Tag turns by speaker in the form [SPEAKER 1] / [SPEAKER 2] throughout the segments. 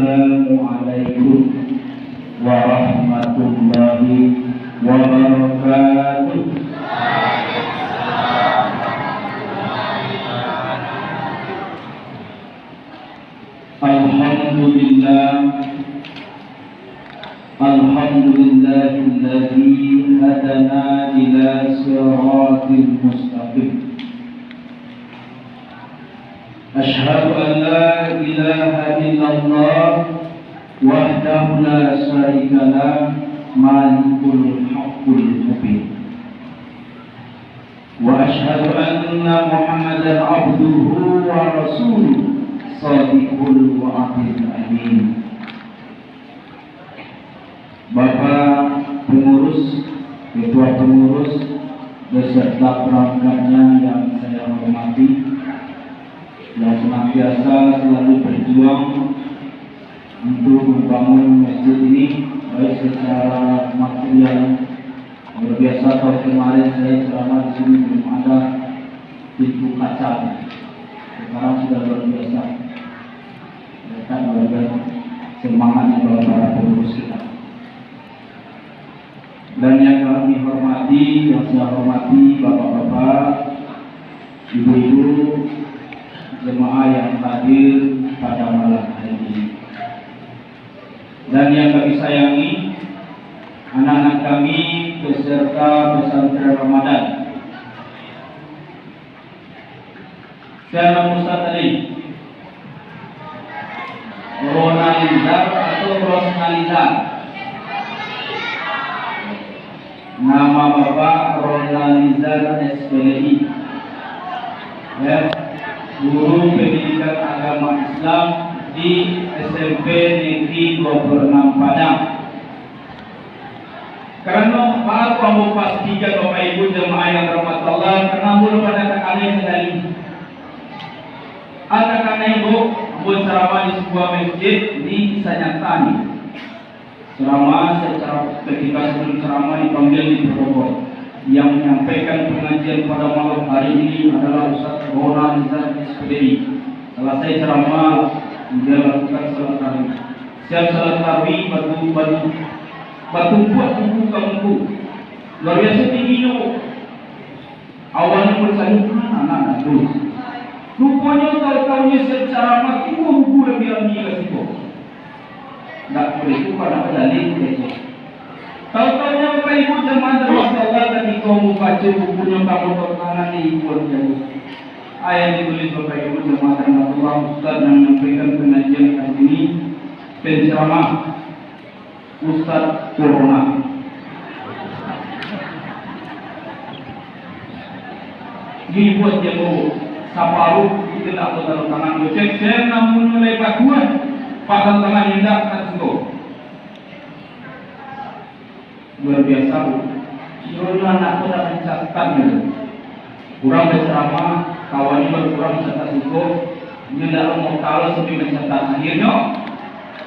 [SPEAKER 1] Assalamualaikum warahmatullahi wabarakatuh. Alhamdulillahilladzi hadana ila siratil mustaqim. Asyhadu an la ilaha illallah wahdahu la syarikalah malikul haqqul mubin. Wa asyhadu anna Muhammadan abduhu wa rasuluh shadiqul wa'adil amin. Bapak pengurus, ketua pengurus beserta perangkatnya yang saya hormati, yang senantiasa selalu berjuang untuk membangun masjid ini, baik secara material. Luar biasa, tahun kemarin saya ceramah di sini belum ada pintu kaca, sekarang sudah luar biasa. Mereka luar biasa semangat dari para pengurus kita. Dan yang kami hormati, yang saya hormati bapak-bapak, ibu-ibu, jemaah yang hadir pada malam hari ini. Dan yang kami sayangi, anak-anak kami peserta pesantren Ramadan. Saya nama Ustaz tadi, Ronalizar atau Rosnalizar. Nama Bapak Ronalizar SPLI, ya, guru pendidikan agama Islam di SMP Negeri 26 Padang. Karena Pak kamu pastikan Bapak Ibu jemaah yang rahmat Allah, karena belum pada kalian sekali. Ada karena Ibu buat ceramah di sebuah masjid di Sanyatani. Ceramah secara ketika sebelum ceramah dipanggil di Bogor. Yang menyampaikan pengajian pada malam hari ini adalah Ustaz Ronalizar SPLI. Selesai ceramah, dia lakukan salat tarawih. Siap salat tarawih, batu buat buku. Luar biasa tingginya. Awalnya bersaing anak-anak terus. Rupanya tahu-tahunya secara mati buku lebih lagi kasih. Tidak boleh itu pada dalil itu. Tahu-tahunya Bapak Ibu jemaah terhormat Allah, ketika kamu baca bukunya kamu tertangan di ibu jauh. Ayat ditulis Bapak Ibu jemaah terhormat Allah, Ustaz yang menyampaikan pengajian kali ini penceramah Ustaz Corona. Dibuat jauh saparuh itu tak tahu tangan gocek. Saya namun mulai bakuan pada tangan hendak tersebut. Luar biasa. Seluruh anak pun dah mencatatkan gitu. Kurang berceramah, kawannya berkurang mencatat suku. Dia tidak mau kalah sampai mencatat. Akhirnya,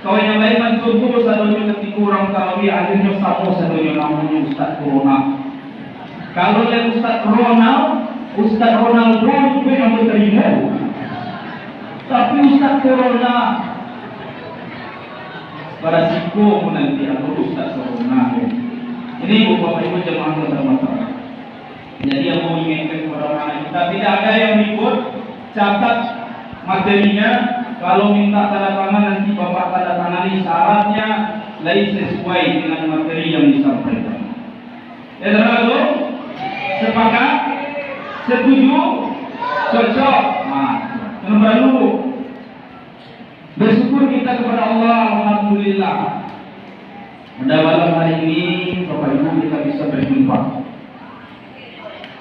[SPEAKER 1] kawan yang lain mencontoh sadonya ketika orang tarawih, akhirnya sama sadonya namanya Ustaz Corona. Kalau yang Ustaz Ronaldo itu yang berterima. Tapi Ustaz Corona pada siku nanti aku Ustaz Corona. Ini Bapak Ibu jemaah terhormat. Jadi yang mau mengingatkan kepada anak kita, tidak ada yang ribut, catat materinya. Kalau minta tanda tangan nanti Bapak tanda tangani, syaratnya lain sesuai dengan materi yang disampaikan. Ya terlalu sepakat, setuju, cocok. Nah, yang baru bersyukur kita kepada Allah, alhamdulillah. Pada malam hari ini Bapak Ibu kita bisa berjumpa.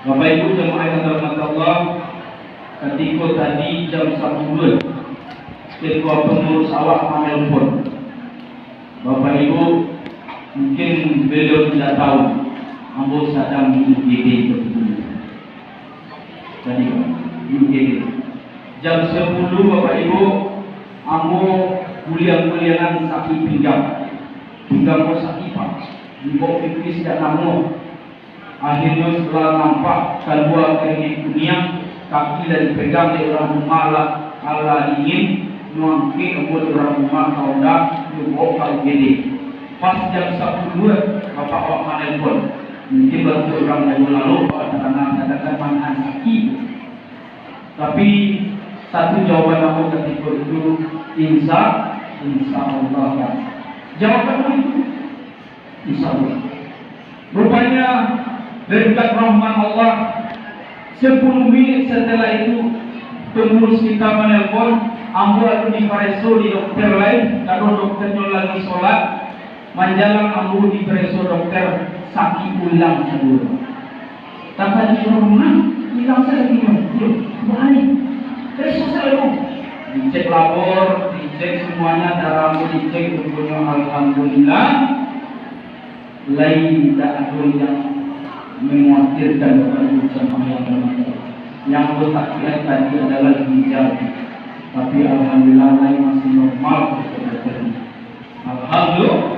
[SPEAKER 1] Bapak Ibu jemaah yang dirahmati Allah, ketika tadi jam 10 ketua pengurus awak menelpon. Bapak Ibu mungkin beliau tidak tahu ambo sedang di UGD itu. Tadi UGD jam 10 Bapak Ibu ambo kuliah-kuliahan sakit pinggang sakit pak, ibu pikir tidak namu. Akhirnya setelah nampak kedua kaki dunia, kaki dari pegang di orang malah Allah ingin mengangkat buat orang rumah kau dah jumpa kau gini. Pas jam 10 bapak awak menelpon. Mungkin baru orang minggu lalu karena katakan mangan sakit. Tapi satu jawaban aku ketika itu insya Allah kan. Jawaban itu insya Allah. Rupanya berkat rahmat Allah 10 menit setelah itu pengurus kita menelpon, ambo aku di preso di dokter lain, kalau dokternya lagi sholat, menjalan ambo di preso dokter sakit ulang seluruh. Kata di rumah, hilang saya lagi balik, preso selalu. Dicek labor, dicek semuanya, darah ambo dicek, tentunya alhamdulillah, lain tidak ada yang mengkhawatirkan kepada jemaah yang bermanfaat. Yang bertakbir tadi adalah ginjal, tapi alhamdulillah lain masih normal. Alhamdulillah.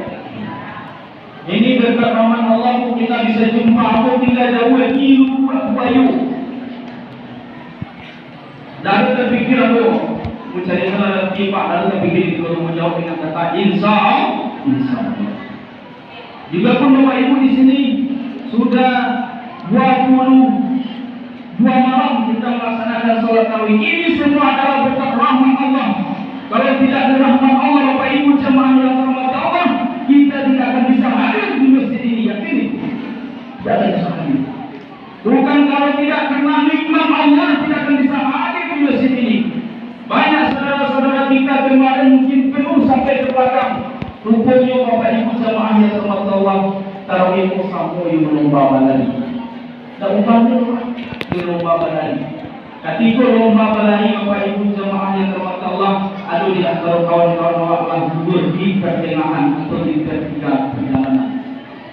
[SPEAKER 1] Ini berkat rahmat Allah kita bisa jumpa aku tidak jauh lagi bayu. Dari terpikir aku mencari salah tiba dari terpikir itu menjawab dengan kata insya Allah. Juga pun Bapak Ibu di sini sudah 22 malam kita melaksanakan sholat tarawih. Ini semua adalah berkat rahmat Allah. Kalau tidak ada rahmat Allah, Bapak Ibu jemaah yang dirahmati Allah, kita tidak akan bisa hadir di masjid ini. Yakin? Tidak akan bisa hadir. Bukan kalau tidak karena nikmat Allah tidak akan bisa hadir di masjid ini. Banyak saudara-saudara kita kemarin mungkin penuh sampai ke belakang. Rupanya Bapak Ibu jemaah yang dirahmati Allah, tarawih itu sampai lomba balari. Tak umpamanya di lomba balari. Ketika lomba balari Bapak Ibu jemaah yang dirahmati Allah, ada di antara kawan-kawan Allah gugur di pertengahan atau di pertigaan perjalanan.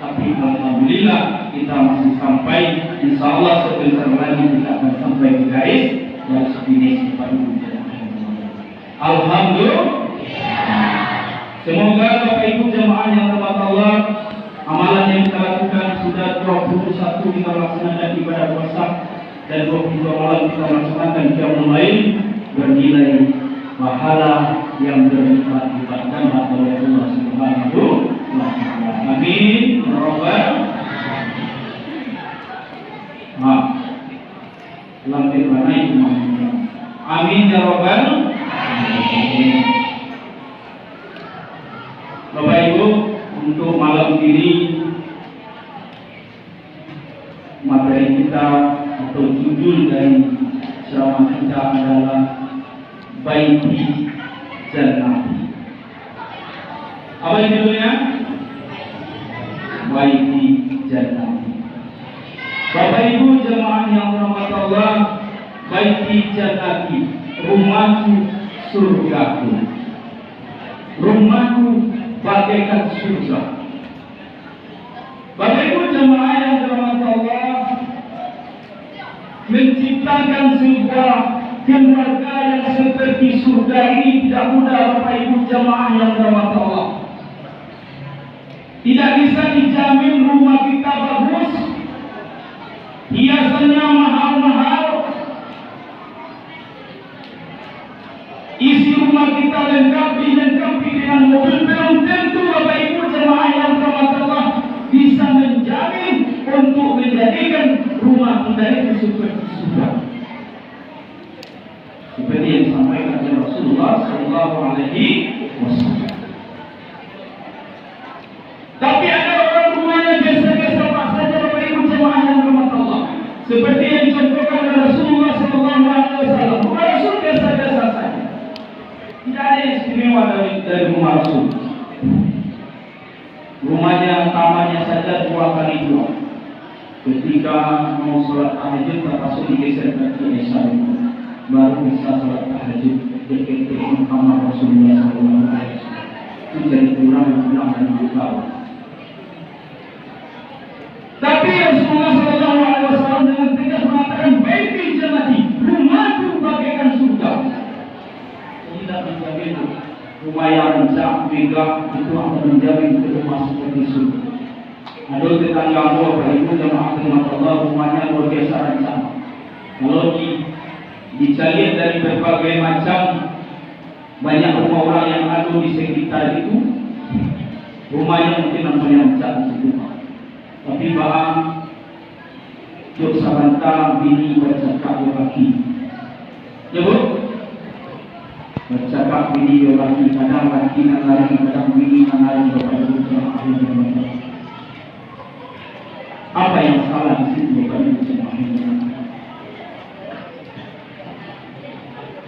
[SPEAKER 1] Tapi alhamdulillah kita masih sampai. Insya Allah sebentar lagi kita akan sampai di garis dan finish Bapak Ibu jemaah. Alhamdulillah. Semoga Bapak Ibu jemaah yang dirahmati Allah, amalan yang kita lakukan sudah 21 kita melaksanakan ibadah puasa dan 22 malam kita melaksanakan qiyamul lail bernilai pahala yang berlipat dipatkan oleh Allah Subhanahu wa taala. Amin. Ya Rabbal alamin. Amin ya Rabbal alamin. Bapak Ibu, untuk malam ini materi kita atau judul dari ceramah kita adalah Baiti Jannati. Apa judulnya? Baiti Jannati. Bapak Ibu jemaah yang dirahmati Allah, Baiti Jannati, rumahku surgaku. Rumahku bagaikan surga. Bapak Ibu jemaah yang dirahmati Allah, menciptakan sebuah keluarga yang seperti surga ini tidak mudah Bapak Ibu jemaah yang dirahmati Allah. Tidak bisa dijamin rumah kita bagus, hiasannya mahal-mahal, isi rumah kita dilengkapi dengan mobil, belum tentu Bapak Ibu jemaah yang dirahmati Allah bisa menjamin untuk menjadikan rumah kita itu seperti surga. Seperti yang disampaikan oleh Rasulullah Sallallahu Alaihi Wasallam. Tapi ada orang rumahnya biasa-biasa saja Bapak Ibu jemaah yang dirahmati Allah. Seperti yang dicontohkan oleh Rasulullah Sallallahu Alaihi Wasallam. Rumah Rasul biasa-biasa saja. Tidak ada yang istimewa dari rumah Rasul. Rumahnya, tamannya saja 2 kali 2. Ketika mau sholat tahajud, terpaksa digeser ke Isya, baru bisa sholat tahajud dekat Muhammad Rasulullah SAW. Itu jadi kurang dan buka. Tapi Rasulullah SAW dengan tegas mengatakan, Baiti Jannati, rumahku bagaikan surga. Tidak menjamin rumah yang rencang, megah itu akan menjamin rumah seperti surga. Ada tetangga Bapak Ibu jemaah dirahmati Allah, rumahnya luar biasa rencang. Kalau dicari dari berbagai macam banyak rumah orang yang ada di kita itu rumahnya mungkin namanya Cak di situ, tapi bahang yuk saranta bini bercakap lagi, ya bu, bercakap bini lagi, kadang lagi nak lari, kadang bini nak lari berpada apa yang salah di situ bukan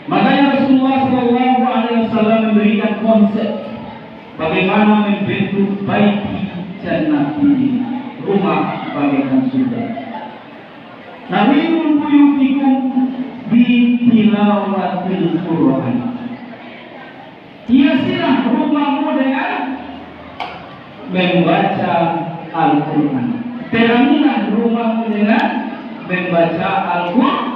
[SPEAKER 1] makanya Rasulullah SAW memberikan konsep bagaimana membentuk baiti jannah ini, rumah bagaikan surga. Nabi membuyutikum bi tilawatil Quran. Hiasilah rumahmu dengan membaca Al-Quran. Terangilah rumahmu dengan membaca Al-Quran.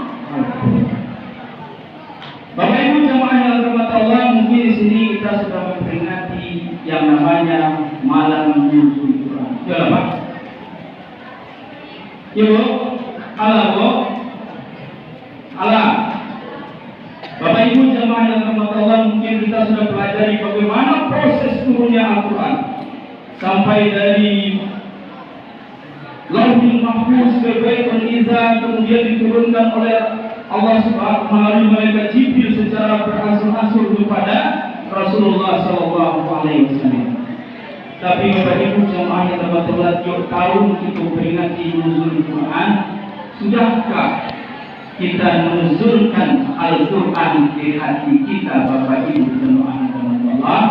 [SPEAKER 1] Bapak Ibu jemaah yang dirahmati Allah, mungkin di sini kita sudah memperingati yang namanya malam nuzul Quran. Ya Pak. Ibu, Allah. Bapak Ibu jemaah yang dirahmati Allah, mungkin kita sudah pelajari bagaimana proses turunnya Al-Quran sampai dari Lauhul Mahfuz ke Baitul Izzah, kemudian diturunkan oleh Allah Subhanahu melalui malaikat Jibril secara beransur-ansur kepada Rasulullah SAW. Tapi Bapak Ibu jemaah yang dirahmati Allah, tiap tahun kita peringati nuzul Quran. Sudahkah kita menuzulkan Al-Quran di hati kita, Bapak Ibu jemaah yang dirahmati Allah?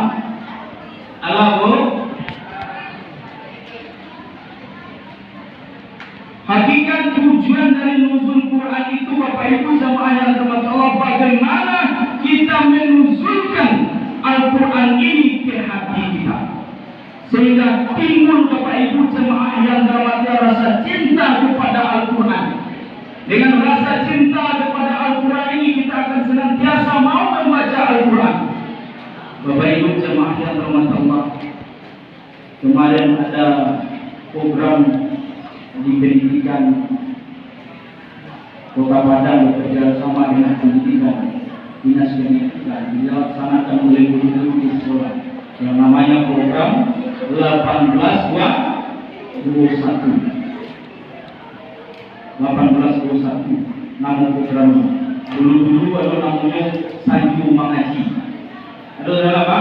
[SPEAKER 1] Hakikat tujuan dari nuzul Quran itu, Bapak Ibu jemaah yang dirahmati Allah, bagaimana kita menuzulkan Al-Quran ini ke hati kita, sehingga timbul Bapak Ibu jemaah yang dirahmati Allah rasa cinta kepada Al-Quran. Dengan rasa cinta kepada Al-Quran ini kita akan senantiasa mau membaca Al-Quran. Bapak Ibu jemaah yang dirahmati Allah, kemarin ada program di pendidikan Kota Padang bekerja sama dengan pendidikan dinas pendidikan dilaksanakan oleh guru-guru di sekolah yang namanya program 1821. Nama program dulu ada namanya Sanju Mengaji. Ada apa?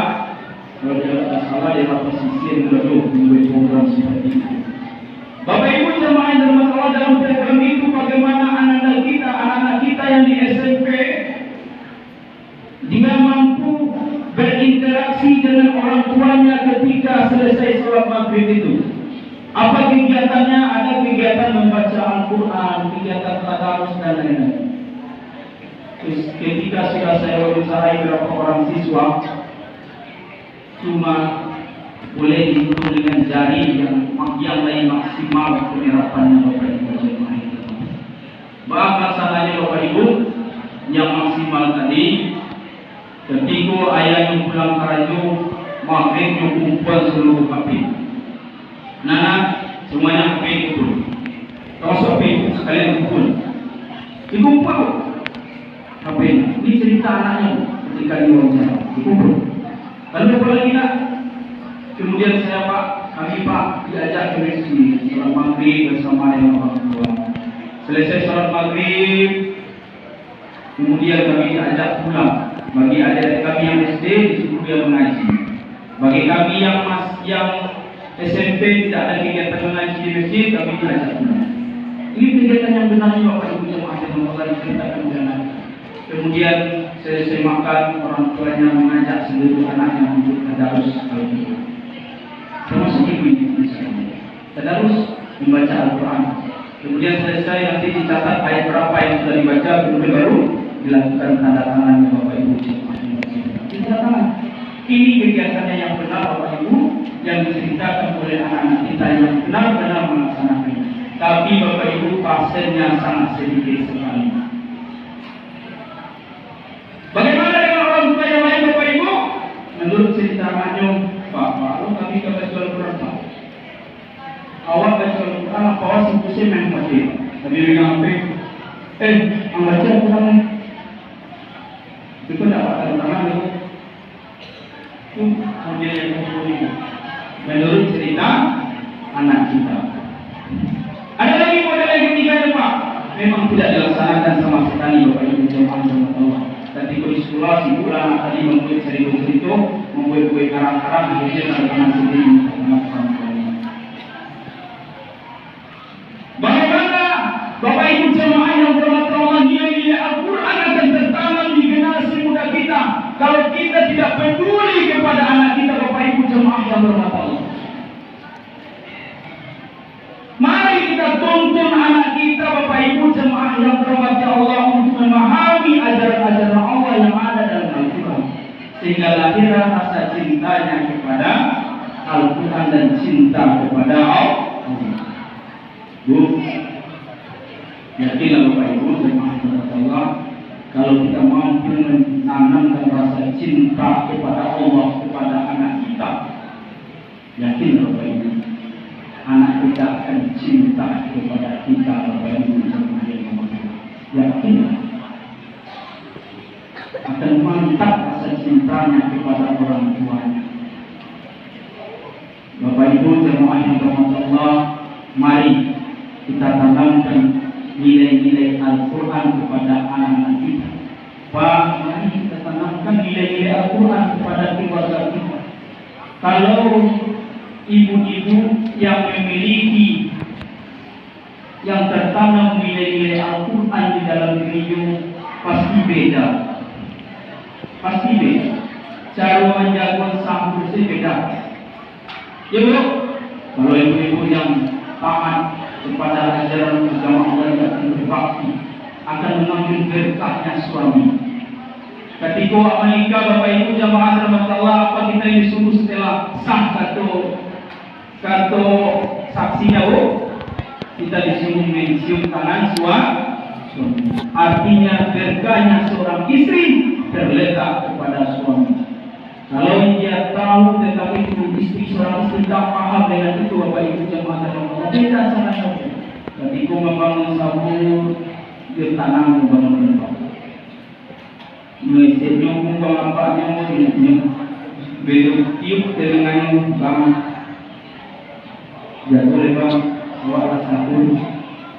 [SPEAKER 1] Kalau tidak salah dia posisi yang membuat program seperti itu. Bapak Ibu jemaah yang dirahmati Allah, dalam program itu bagaimana anak-anak kita yang di SMP dia mampu berinteraksi dengan orang tuanya ketika selesai sholat maghrib itu. Apa kegiatannya? Ada kegiatan membaca Al-Quran, kegiatan tadarus dan lain-lain. Ketika sudah saya wawancarai beberapa orang siswa, cuma boleh dihitung dengan jari yang lain maksimal penyerapannya Bapak Ibu jemaah itu. Bahkan salahnya Bapak Ibu yang maksimal tadi, ketika ayah yang pulang karajo maghrib yang kumpul seluruh HP. Nah, semuanya HP kumpul. Termasuk HP sekalian kumpul. Dikumpul HP. Ini cerita anaknya ketika diwawancara. Dikumpul. Lalu apa lagi nak? Kemudian saya kami diajak ke masjid sholat maghrib bersama dengan orang tua. Selesai sholat maghrib, kemudian kami diajak pulang. Bagi adik-adik kami yang SD disuruh dia mengaji. Bagi kami yang SMP tidak ada kegiatan mengaji di masjid, kami diajak pulang. Ini kegiatan yang benar Bapak Ibu jemaah yang Allah diceritakan dengan. Kemudian selesai makan, orang tuanya mengajak seluruh anaknya untuk tadarus Al-Quran. Termasuk ibu misalnya tadarus membaca Al-Quran. Kemudian selesai nanti dicatat ayat berapa yang sudah dibaca, kemudian baru dilakukan tanda tangan Bapak Ibu. Ini kegiatannya yang benar Bapak Ibu, yang diceritakan oleh anak-anak kita yang benar-benar melaksanakannya. Tapi Bapak Ibu pasiennya sangat sedikit sekali. Bagaimana dengan orang tua yang lain Bapak Ibu? Menurut cerita anaknya, Pak, kalau kami ke baca Al-Quran, Pak, awak baca Al-Quran, awak simpulnya main hati. Tapi dengan apa? Membaca Al-Quran itu tidak ada tangan itu. itu mobil yang 10.000 menurut cerita anak kita. Ada lagi model yang ketiga Pak, memang tidak dilaksanakan sama sekali Bapak Ibu jemaah Allah. Ketika diskusi ulama tadi membuat cerita-cerita, membuat kue karang-karang, akhirnya anak-anak sendiri melakukan. Bagaimana Bapak Ibu jemaah yang berhormat Allah, nilai-nilai Al-Quran akan tertanam di generasi muda kita kalau kita tidak peduli kepada anak kita, Bapak Ibu jemaah yang berhormat Allah. Mari kita tuntun anak kita, Bapak Ibu jemaah yang berhormat Allah, untuk memahami ajaran-ajaran Allah yang ada dalam Al-Quran, sehingga lahirlah rasa cintanya kepada Al-Quran dan cinta kepada Allah. Bu, yakinlah Bapak Ibu jemaah kepada Allah, kalau kita mampu menanamkan rasa cinta kepada Allah kepada anak kita, yakinlah Bapak Ibu, anak kita akan cinta kepada kita, Bapak Ibu jemaah yang berbahagia. Yakinlah akan mantap rasa cintanya kepada orang tuanya. Bapak Ibu jemaah yang berbahagia Allah, mari kita tanamkan nilai-nilai Al-Quran kepada anak-anak kita. Pak, mari kita tanamkan nilai-nilai Al-Quran kepada keluarga kita. Kalau ibu-ibu yang memiliki, yang tertanam nilai-nilai Al-Quran di dalam dirinya, pasti beda. Pasti beda. Cara menjaga sang bersih beda. Ya Bu, kalau ibu-ibu yang taat kepada ajaran agama Allah yang akan berbakti, akan mengambil berkahnya suami. Ketika awak menikah, Bapak Ibu jamaah rahmat Allah, apa kita disuruh setelah sah kata saksi jauh, kita disuruh mencium tangan suami. Artinya berkahnya seorang istri terletak kepada suami. Kalau dia tahu tentang itu, seorang istri tak paham dengan itu, Bapak Ibu jemaah Allah, beda caranya. Ketika membangun sabun, dia tanam membangun tempat. Mesinnya membangun apanya, belum tiup telingannya bang. Jatuh lebar, bawa sabun.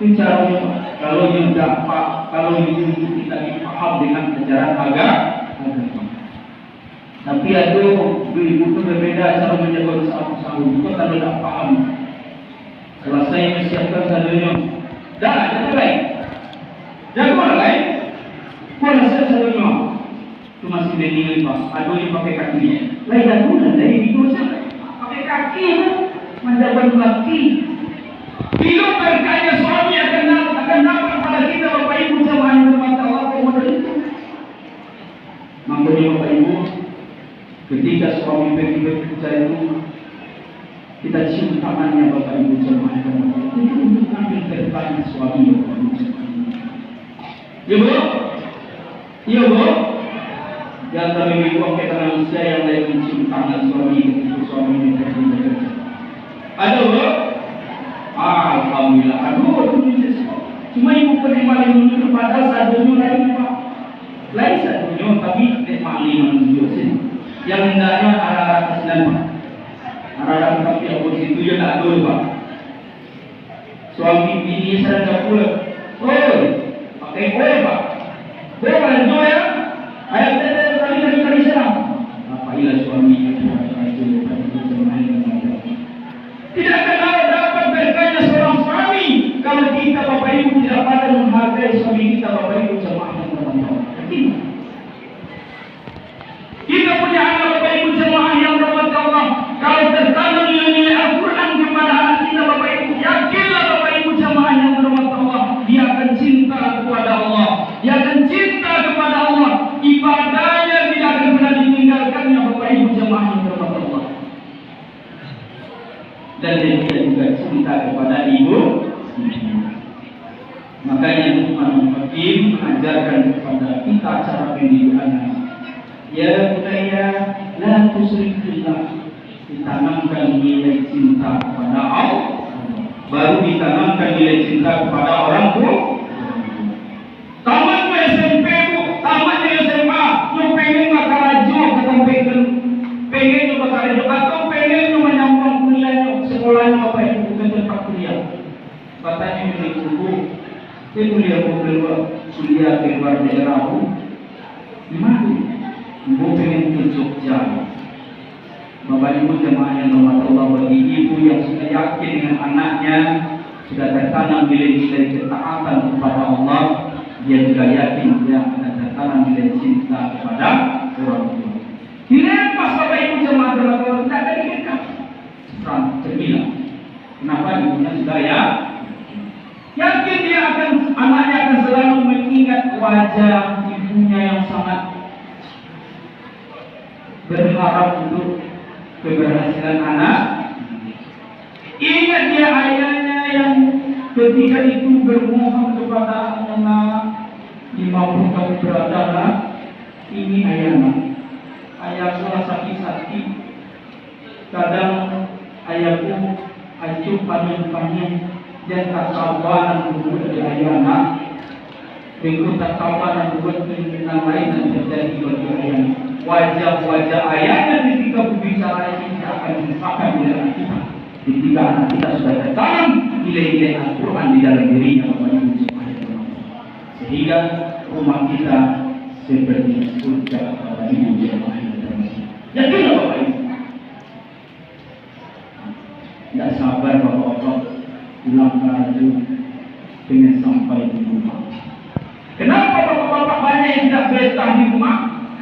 [SPEAKER 1] Itu caranya. Kalau yang dapat, kalau yang tidak dipaham dengan ajaran agama. Tapi ada ibu itu berbeda cara menjaga sabun. Itu kalau tidak paham. Kalau saya menyiapkan sabunnya, dah jaga lain, jaga lain. Kalau saya sabunnya, itu masih dengar pak. Ada yang pakai kaki. Lain dah guna dari itu saja. Pakai kaki, menjaga kaki. Bila berkaya suami akan dapat pada kita Bapak Ibu jemaah yang berhormat Allah kepada itu. Makanya Bapak Ibu, ketika suami pergi bekerja itu, kita cium tangannya Bapak Ibu jemaah yang berhormat Allah. Itu untuk ambil berkahnya suami Bapak Ibu jemaah. Ya Bu, iya Bu. Jangan kami buang kita manusia yang lain mencium tangan suami ketika suami ini pergi bekerja. Ada Bu? Alhamdulillah. Aduh, cuma ibu penerima yang pada satunya lain Pak. Lain satunya, tapi makli manusia sini. Yang hendaknya arah-arah kesinan Pak. Arah-arah tapi aku situ ya tak ada Pak. Suami bini saya tak pula. Oi, pakai oi Pak. Boleh bantu ya? Ayat tadi kali sana. Apa ilah suaminya itu tidak kenal dapat berkahnya seorang suami kalau kita Bapak Ibu tidak pada menghargai suami kita Bapak Ibu jemaah yang berhormat. Kita punya anak Bapak Ibu jemaah yang berhormat Allah, kalau tertanam nilai-nilai Al-Quran kepada anak kita Bapak Ibu, yakinlah Bapak Ibu jemaah yang berhormat Allah, dia akan cinta kepada Allah, dia akan cinta kepada Allah, ibadahnya tidak akan pernah ditinggalkannya Bapak Ibu jemaah yang berhormat Allah. Dan dia juga cinta kepada ibu. Makanya Luqman Hakim mengajarkan kepada kita cara mendidik anak. Ya budaya, la tusyrik billah. Ditanamkan nilai cinta kepada Allah, baru ditanamkan nilai cinta kepada orang tua. Tamat SMP Bu, tamat SMA, yang pengen makan aja, kata pengen Bapak Ibu, atau pengen menyambung kuliahnya, sekolahnya Bapak Ibu ke tempat kuliah. Katanya milik buku, saya kuliah ke luar daerah, gimana? Ibu pengen ke Jogja. Bapak Ibu jemaah yang berhormat Allah, bagi ibu yang sudah yakin dengan anaknya, sudah tertanam nilai-nilai ketaatan kepada Allah, dia juga yakin dia akan tertanam nilai cinta kepada orang tua. Dilepas Bapak Ibu jemaah berhormat Allah, tidak ada diikat. Terang terbilang. Kenapa ibunya sudah ya? Yakin dia anaknya akan selalu mengingat wajah ibunya yang sangat berharap untuk keberhasilan anak. Ingat dia ayahnya yang ketika itu bermohon kepada anak, dimampukan berada, ini ayahku sakit-sakit, kadang ayahku acuh panen-panen dan tak kawanan membuat dari ayahnya, berikut tak kawanan membuat keinginan lain dan terjadi bagi ayahnya. Wajah-wajah ayahnya ketika berbicara ini akan dilupakan oleh anak kita. Ketika anak kita sudah tertanam nilai-nilai Al-Quran di dalam dirinya, sehingga rumah kita seperti surga pada ibu jemaah yang termasuk. Yakinlah Bapak Ibu. Tidak sabar Bapak-Bapak pulang kerja pengen sampai di rumah. Kenapa Bapak-Bapak banyak yang tidak betah di rumah?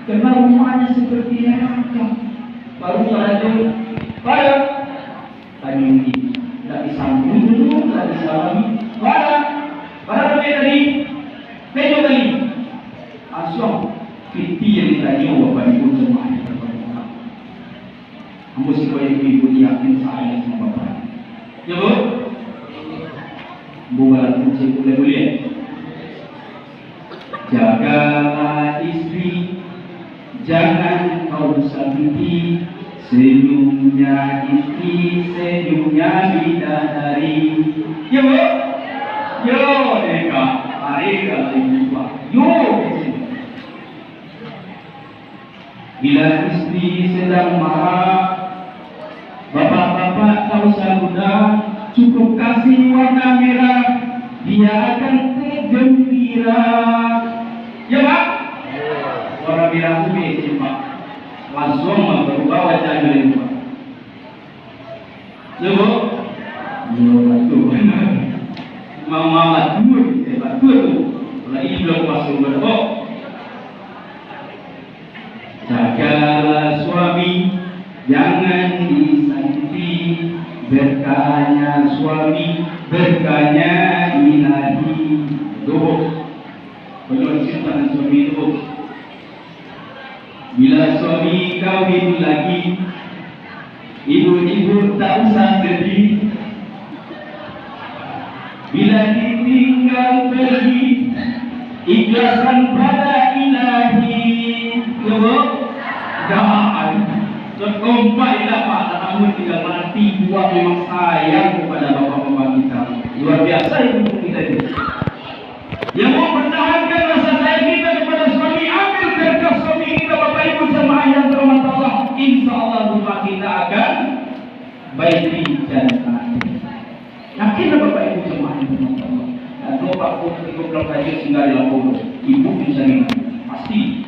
[SPEAKER 1] Karena rumahnya seperti neraka. Baru saja pada tadi ini tidak disambung dulu, tidak disalami. Pada tadi pejo tadi asal fiti yang tadi Bapak Ibu jemaah yang berbahagia. Kamu supaya ibu yakin saya sama Bapak. Ya Bu, bunga kunci boleh. Jagalah istri, jangan kau sakiti, senyumnya istri, senyumnya bidadari. Ya Bu, yo Eka, hari kali Pak, yo. Bila istri sedang marah, bapak-bapak tak usah muda, cukup kasih warna merah, dia akan tergembira. Ya Pak? Warna merah itu biasa Pak. Langsung berubah wajahnya dari Pak. Ya Bu? Ya betul. Mama betul, betul tu. Kalau ini belum masuk berapa? Jagalah suami, jangan disakiti, berkahnya suami, berkahnya ilahi. Tuh, kalau cinta dengan suami itu, bila suami kawin lagi, ibu-ibu tak usah sedih. Bila ditinggal pergi, ikhlaskan pada ilahi. Jangan terkompak tidak Pak, namun tidak mati buat memang sayang kepada bapak-bapak kita. Luar biasa ibu kita ini. Yang mau pertahankan rasa sayang kita kepada suami, ambil berkah suami kita Bapak Ibu jemaah yang berhormat Allah. Insya Allah rumah kita akan baik dan baik. Yakinlah Bapak Ibu jemaah yang berhormat Allah. Dan doa pun belum saja sehingga dilakukan. Ibu bisa ingat pasti.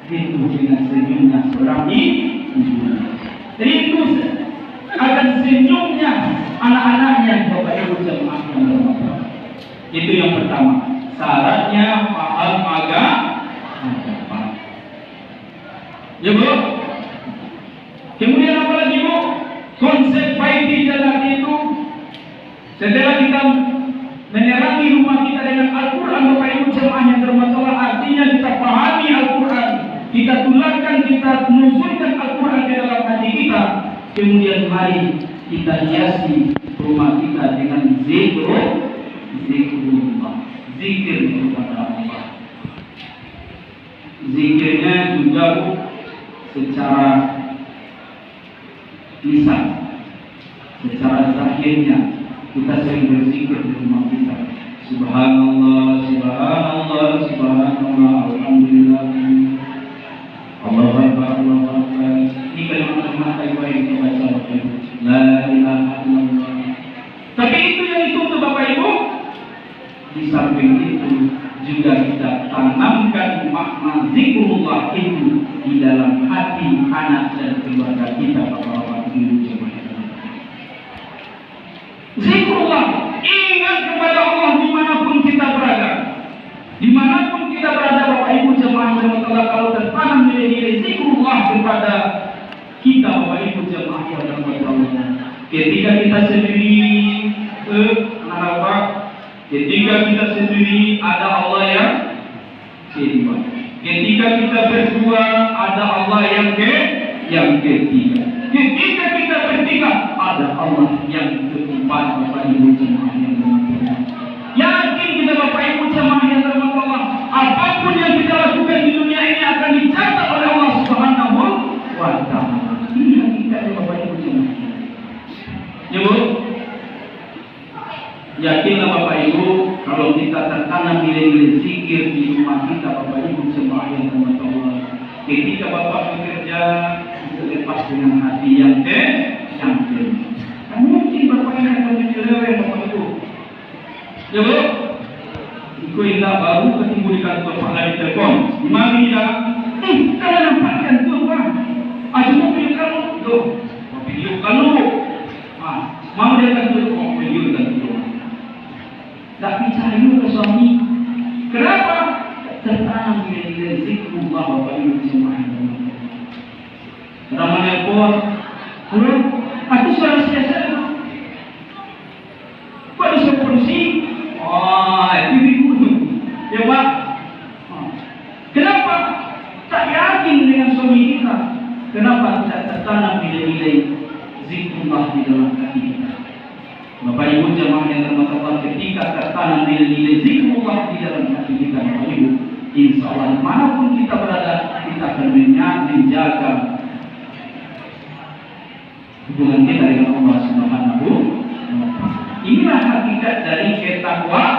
[SPEAKER 1] Rindu dengan senyumnya seorang ibu. Rindu akan senyumnya anak-anaknya Bapak Ibu jemaah yang berhormat Allah. Itu yang pertama. Syaratnya paham agama. Ya Bu. Kemudian apa lagi Bu? Konsep baik di jalan itu setelah kita menerangi rumah kita dengan Al-Quran Bapak Ibu jemaah yang berhormat Allah, artinya kita pahami Al-Quran, kita tularkan, kita nuzulkan Al-Quran di dalam hati kita. Kemudian mari kita hiasi rumah kita dengan zikrullah, zikir kepada Allah. Zikirnya juga secara lisan, secara zahirnya kita sering berzikir di rumah kita. Subhanallah, subhanallah, subhanallah, alhamdulillah, Allahu Akbar, Allahu Akbar. Ini kalimat-kalimat Ibu yang kita baca Bapak Ibu. La ilaha illallah. Tapi itu yang itu untuk Bapak Ibu. Di samping itu juga kita tanamkan makna zikrullah itu di dalam hati anak dan keluarga kita Bapak Ibu jemaah. Zikrullah, ingat kepada Allah dimanapun kita berada. Dimanapun kita berada Bapak Ibu jemaah yang telah kalau tertanam nilai-nilai zikrullah kepada kita Bapak Ibu jemaah yang Allah. Ketika kita sendiri anak-anak, ketika kita sendiri ada Allah yang kedua. Ketika kita berdua ada Allah yang ketiga. Ketika kita bertiga ada Allah yang keempat Bapak Ibu jemaah yang berbahagia. Yakin kita Bapak Ibu jemaah yang berbahagia, apapun yang kita lakukan di dunia ini akan dicatat oleh Allah Subhanahu wa Ta'ala. Ini yang kita Bapak Ibu jemaah. Ya Bu, yakinlah Bapak Ibu kalau kita tertanam nilai-nilai zikir di rumah kita Bapak Ibu jemaah yang berbahagia. Ketika Bapak bekerja lepas dengan hati yang kan mungkin Bapak ini akan menyeleweng Bapak Ibu. Ya Bu, Iko indah baru ketemu di kantor Pak Lari telepon. Gimana dah? Kalau nampakkan tu Pak, aja mau video kamu, do, video kamu. Mau dia kan tu, video kan tu. Tak percaya ke suami. Kenapa? Tertanam nilai zikrullah Bapak Ibu semua. Ramai apa? Aku suara siasa. Kok disuruh polisi? Itu dulu. Ya Pak. Kenapa? Tak yakin dengan suami kita. Kenapa tidak tertanam nilai-nilai zikrullah di dalam hati kita? Bapak Ibu jemaah yang terhormat, ketika tertanam nilai-nilai zikrullah di dalam hati kita, Bapak Ibu, insya Allah dimanapun kita berada, kita akan menjaga hubungan kita dengan Allah Subhanahu wa Ta'ala. Inilah hakikat dari ketakwaan.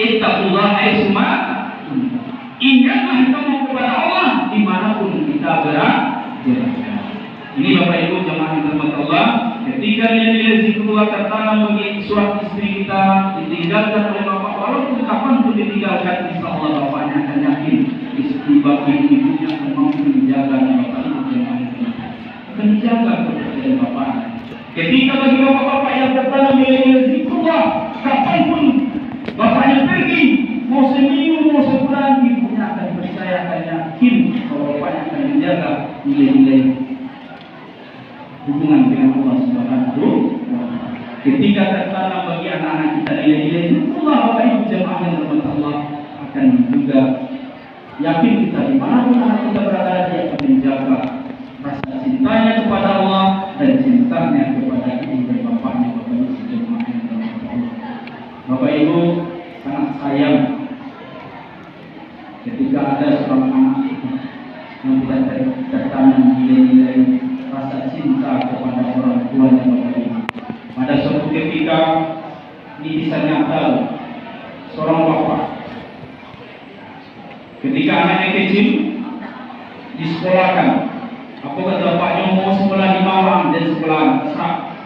[SPEAKER 1] Ittaqullah aisma. Ingatlah kamu kepada Allah dimanapun kita berada. Ini Bapak Ibu jemaah yang dirahmati Allah, ketika nilai-nilai zikrullah tertanam bagi suami istri kita, ditinggalkan oleh bapak, walaupun kapanpun ditinggalkan, insya Allah bapaknya akan yakin istri bapak ibunya akan mampu menjaga Bapak Ibu jemaah akan dijaga kepercayaan bapaknya. Ketika bagi bapak-bapak yang tertanam nilai-nilai zikrullah, kapanpun bapaknya pergi, mau seminggu, mau sebulan, ibunya akan percaya, akan yakin bahwa bapaknya akan menjaga nilai-nilai hubungan dengan Allah Subhanahu wa Ta'ala. Ketika tertanam bagi anak-anak kita nilai-nilai zikrullah, Bapak Ibu jemaah yang dirahmati Allah, akan juga yakin kita dimanapun anak kita berada, dia akan menjaga rasa cintanya kepada Allah dan cintanya kepada ibu dan bapaknya. Bapak Ibu jemaah yang dirahmati Allah, Bapak Ibu sangat sayang ketika ada seorang anak yang tidak tertanam nilai-nilai rasa cinta kepada orang tuanya Bapak Ibu. Pada suatu ketika ini bisa nyata seorang bapak ketika anaknya kecil disekolahkan. Apa kata bapaknya, mau sekolah di Malang dan sekolah besar.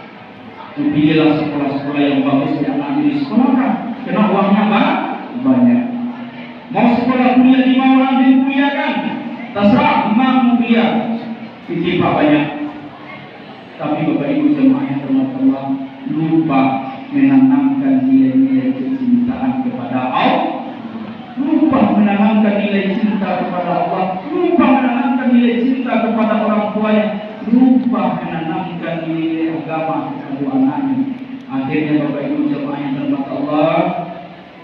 [SPEAKER 1] Pilihlah sekolah-sekolah yang bagus yang anaknya disekolahkan. Karena uangnya banyak. Mau sekolah kuliah di Malang dan kuliah kan? Terserah, mau kuliah. Pak banyak. Tapi Bapak Ibu jemaah yang dirahmati Allah, lupa menanamkan nilai-nilai kecintaan kepada Allah, lupa menanamkan nilai cinta kepada Allah, lupa menanamkan nilai cinta kepada orang tuanya, lupa menanamkan nilai agama kepada anaknya. Akhirnya Bapak Ibu jemaah yang dirahmati Allah,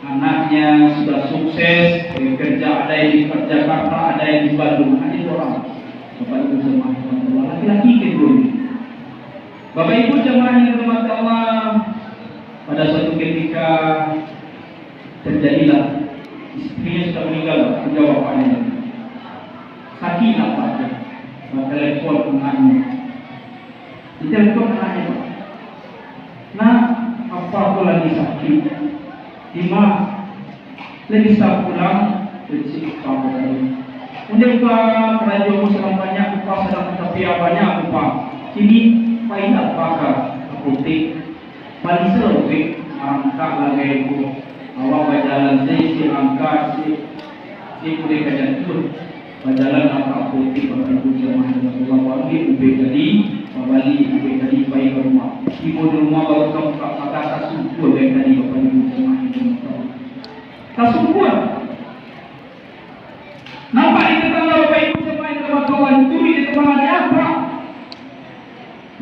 [SPEAKER 1] anaknya sudah sukses bekerja, ada yang di Jakarta, ada yang di Bandung, ada orang. Bapak Ibu jemaah yang dirahmati Allah, laki-laki kedua. Bapak Ibu jemaah yang dirahmati Allah, pada suatu ketika terjadilah istrinya sudah meninggal, sudah bapaknya. Sakinah Pak, telepon anaknya. Ditelepon anaknya, Pak. Nah, apa aku lagi sakit? Lima, lagi tak pulang, rezeki kamu. Kemudian Pak, kerajaan Muslim banyak, Pak jawabannya apa? Kini paina pakar apotek paling seru angka lagi itu awak berjalan si angka si mereka jatuh berjalan angka apotek pada itu jamaah dengan Allah bagi ubek tadi kembali ubek tadi baik ke rumah ibu di rumah baru kamu kata kasumpuan ubek tadi pada itu jamaah dengan Allah kasumpuan nampak itu kalau baik ibu jamaah dengan kawan turi di tempat ada apa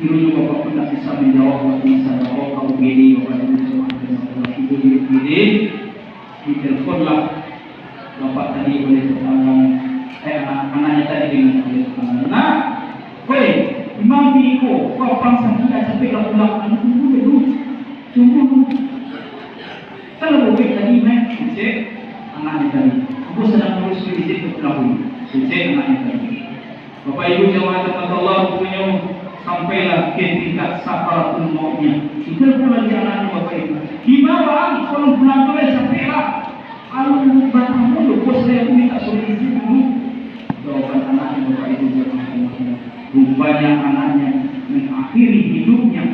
[SPEAKER 1] ibu bapak pun tak bisa menjawab buat bisa bapak kamu gini kepada ibu jamaah dengan Allah ibu gini diteleponlah bapak tadi oleh anaknya tadi dengan oleh nah, weh, imam biko, kau pangsa kita capek lah pulang, anak tunggu dulu, kalau boleh tadi cek anaknya tadi, aku sedang terus visit ke pulau, cek anaknya tadi. Bapak Ibu jemaah tempat Allah punya sampailah ke tingkat sakaratul mautnya. Kita pula di anaknya Bapak Ibu. Gimana kalau pulang tu capek lah, kalau batang mulut, bos saya minta solusi dulu. Jawaban anaknya Bapak Ibu jemaah rupanya anaknya mengakhiri hidupnya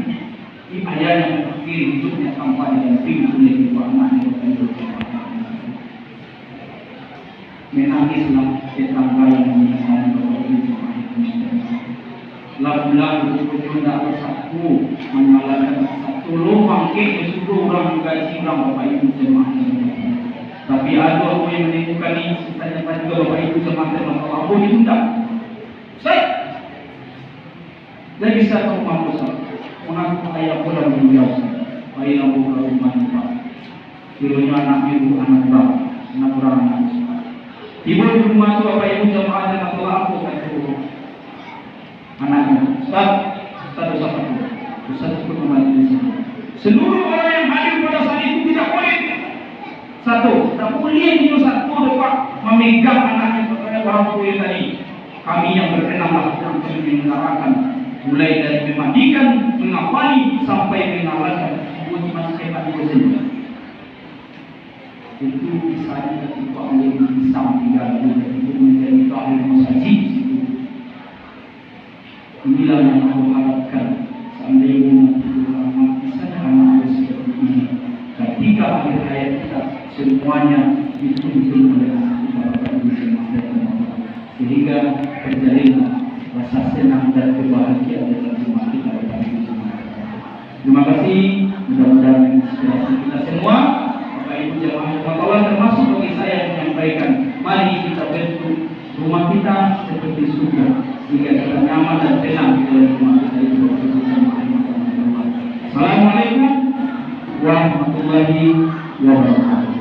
[SPEAKER 1] ayahnya mengakhiri hidupnya tanpa didampingi oleh ibu anaknya Bapak Ibu jemaah menangislah tetangga yang menyesal Bapak Ibu jemaah lagu-lagu itu tidak bersatu menyalakan satu lubang ke seluruh orang gaji orang Bapak Ibu jemaah tapi ada aku yang menimbulkan ini sisanya juga Bapak Ibu jemaah masalah aku ditunda saya bisa tahu mampu mengaku ayah pulang beliau ayah buka rumah pak dulunya anak ibu anak orang anak ibu di rumah itu Bapak Ibu jemaah dan masalah aku kata anaknya Ustaz ikut kembali di sini seluruh orang yang hadir pada saat itu tidak boleh tak boleh itu satu dapat memegang anaknya kepada orang tua tadi kami yang berkenan melakukan mengarahkan mulai dari memandikan, mengawali sampai mengalahkan ibu masih hebat itu sendiri. Itu kisahnya ketika oleh Islam 3 itu menjadi tahun masjid. Inilah yang aku harapkan seandainya mati saja anak seperti ini. Ketika akhir hayat kita semuanya dituntun oleh Allah sehingga terjadilah rasa senang dan kebahagiaan dalam rumah kita. Terima kasih, mudah-mudahan inspirasi kita semua. Bapak Ibu jemaah Allah termasuk bagi saya yang menyampaikan, mari kita bentuk rumah kita seperti surga sehingga kita nyaman dan tenang di dalam rumah kita itu. Assalamualaikum warahmatullahi wabarakatuh.